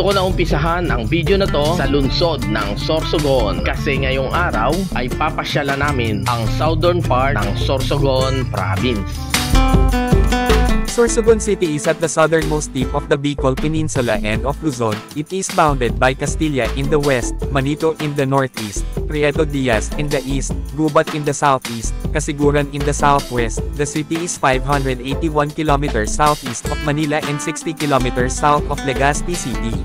Dito ko na umpisahan ang video na to sa lungsod ng Sorsogon kasi ngayong araw ay papasyalan namin ang southern part ng Sorsogon Province. Sorsogon City is at the southernmost tip of the Bicol Peninsula and of Luzon. It is bounded by Castilla in the west, Manito in the northeast, Prieto Diaz in the east, Gubat in the southeast, Casiguran in the southwest. The city is 581 kilometers southeast of Manila and 60 kilometers south of Legazpi City.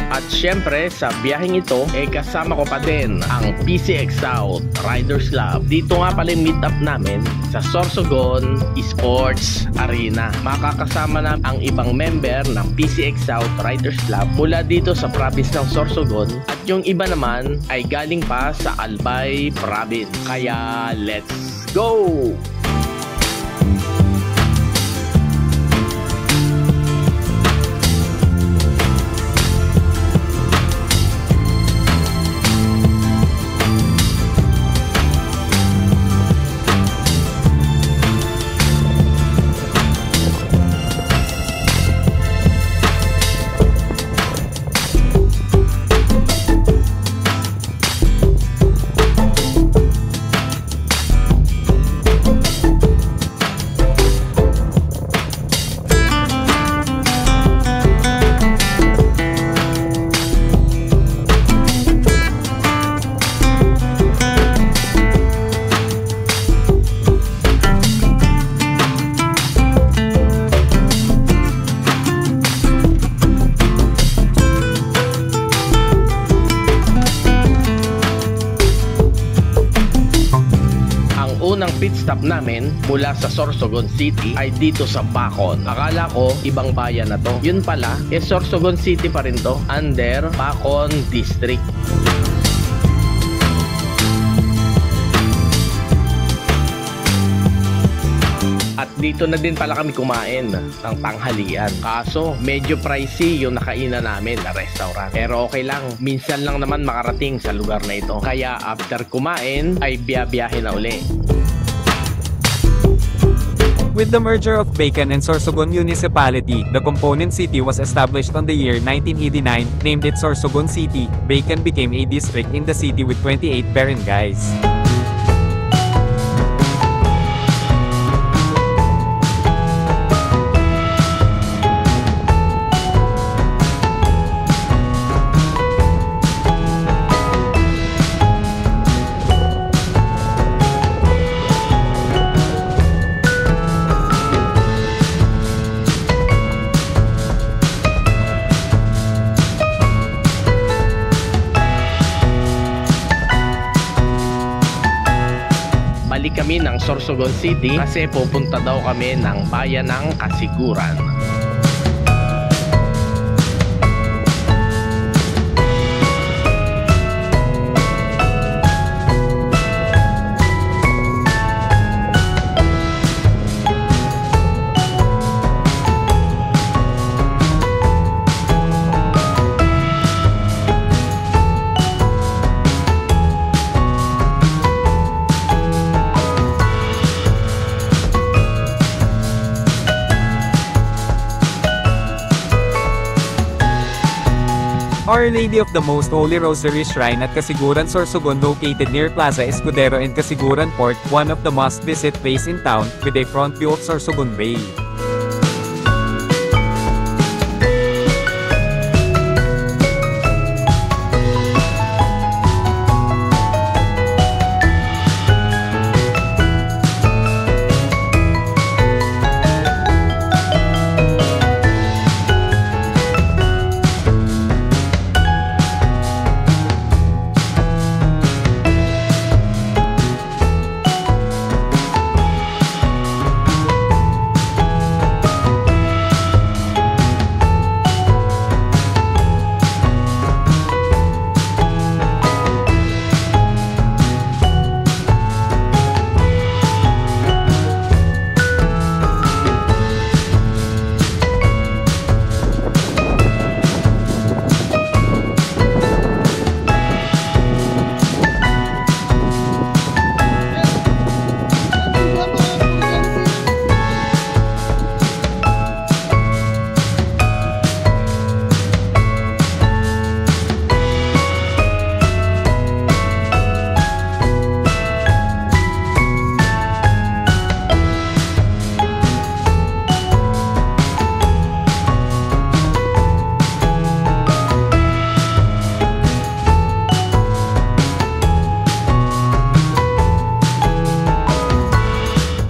At syempre sa biyaheng ito kasama ko pa din ang PCX South Riders Club. Dito nga pala yung meet up namin sa Sorsogon Sports Arena. Makakasama na ang ibang member ng PCX South Riders Club mula dito sa province ng Sorsogon at yung iba naman ay galing pa sa Albay Province. Kaya let's go! Unang pit stop namin mula sa Sorsogon City ay dito sa Bacon. Akala ko ibang bayan na to. Yun pala, Sorsogon City pa rin to, under Bacon District. At dito na din pala kami kumain ng tanghalian. Kaso medyo pricey yung nakainan namin na restaurant. Pero okay lang, minsan lang naman makarating sa lugar na ito. Kaya after kumain ay biyabiyahe na uli. With the merger of Bacon and Sorsogon Municipality, the component city was established on the year 1989, named it Sorsogon City. Bacon became a district in the city with 28 barangays. Balik kami ng Sorsogon City kasi pupunta daw kami ng bayan ng Casiguran. Our Lady of the Most Holy Rosary Shrine at Casiguran, Sorsogon, located near Plaza Escudero and Casiguran Port, one of the must-visit place in town, with a front view of Sorsogon Bay.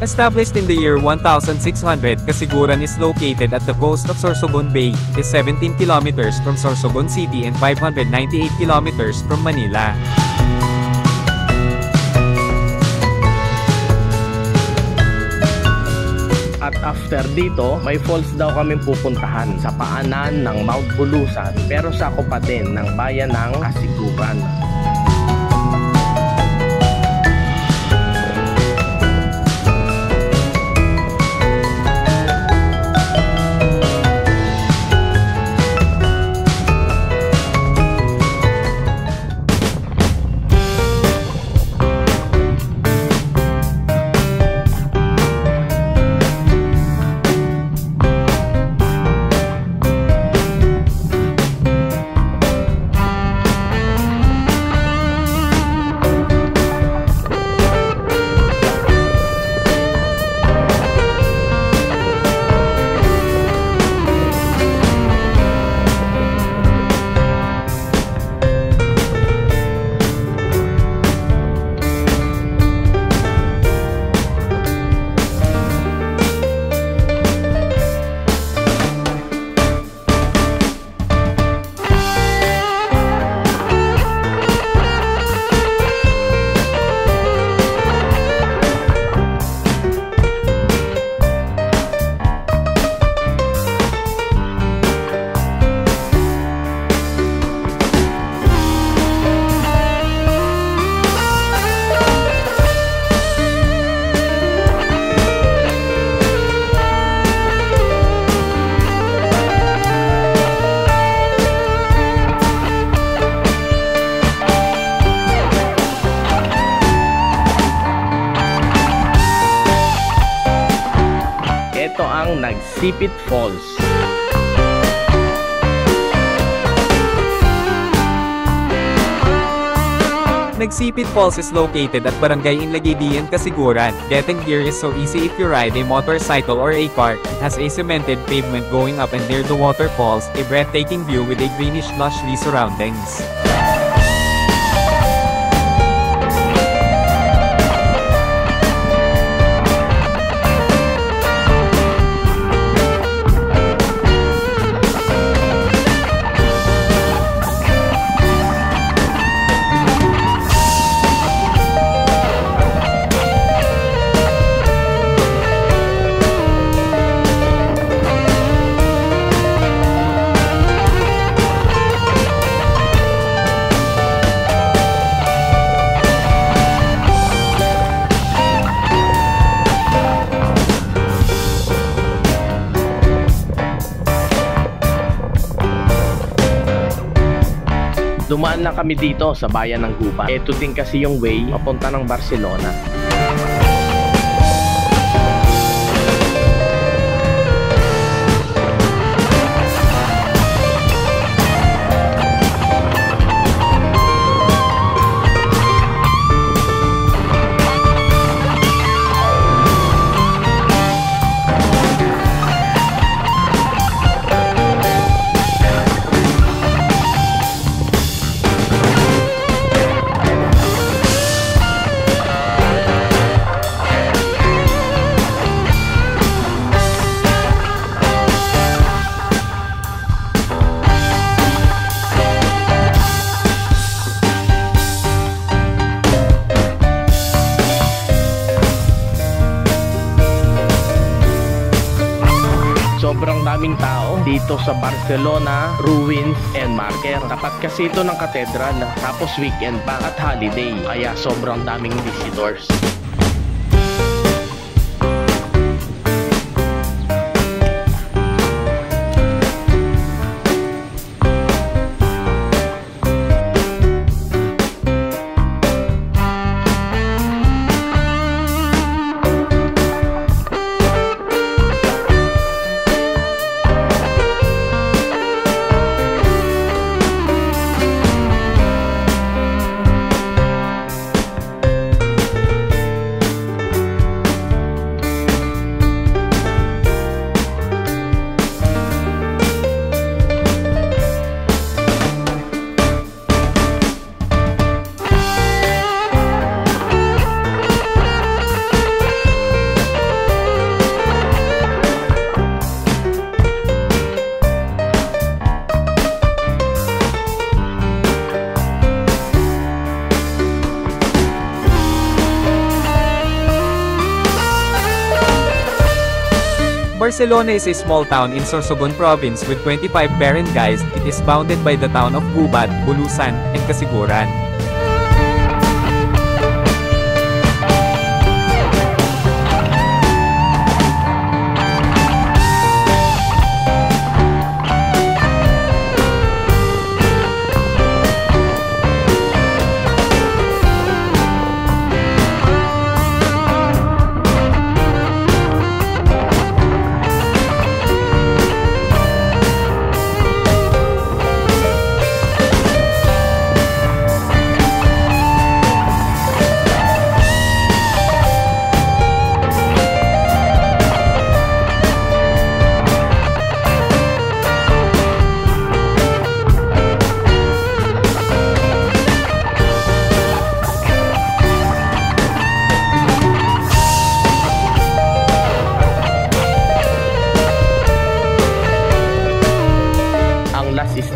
Established in the year 1600, Casiguran is located at the coast of Sorsogon Bay, is 17 kilometers from Sorsogon City and 598 kilometers from Manila. At after dito, may falls daw kaming pupuntahan sa paanan ng Mount Bulusan pero sakop pa din ng bayan ng Casiguran. Ito ang Nagsipit Falls. Nagsipit Falls is located at Barangay Inlagaydian, Casiguran. Getting here is so easy if you ride a motorcycle or a cart. It has a cemented pavement going up and near the waterfalls, a breathtaking view with a greenish lush tree surroundings. Dumaan lang kami dito sa bayan ng Gubat. Ito din kasi yung way papunta ng Barcelona. Sobrang daming tao dito sa Barcelona, Ruins and Marker. Tapat kasi ito ng katedral, tapos weekend pa at holiday, kaya sobrang daming visitors. Barcelona is a small town in Sorsogon province with 25 barangays. It is bounded by the town of Gubat, Bulusan, and Kasiguran.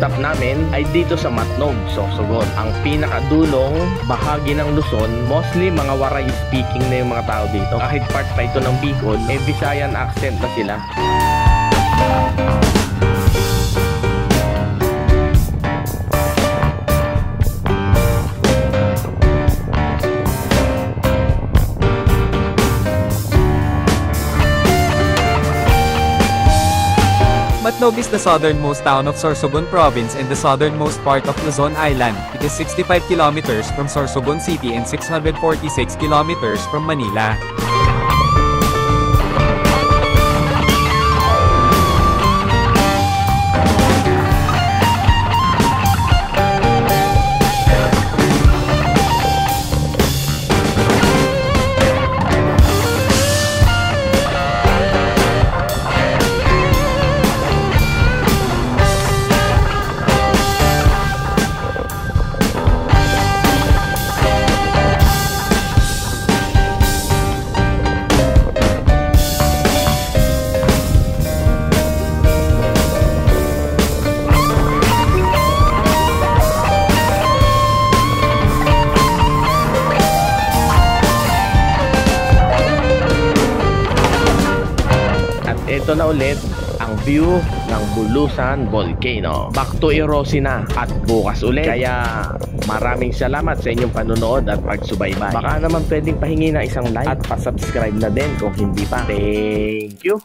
Stop namin ay dito sa Matnog, Sorsogon. Ang pinakadulong bahagi ng Luzon, mostly mga Waray speaking na yung mga tao dito. Kahit part pa ito ng Bicol, Visayan accent na sila. Matnog is the southernmost town of Sorsogon province and the southernmost part of Luzon Island. It is 65 kilometers from Sorsogon City and 646 kilometers from Manila. Ito na ulit ang view ng Bulusan Volcano. Back to Irosi na at bukas ulit. Kaya maraming salamat sa inyong panunood at pagsubaybay. Baka naman pwedeng pahingi na isang like at pa-subscribe na din kung hindi pa. Thank you!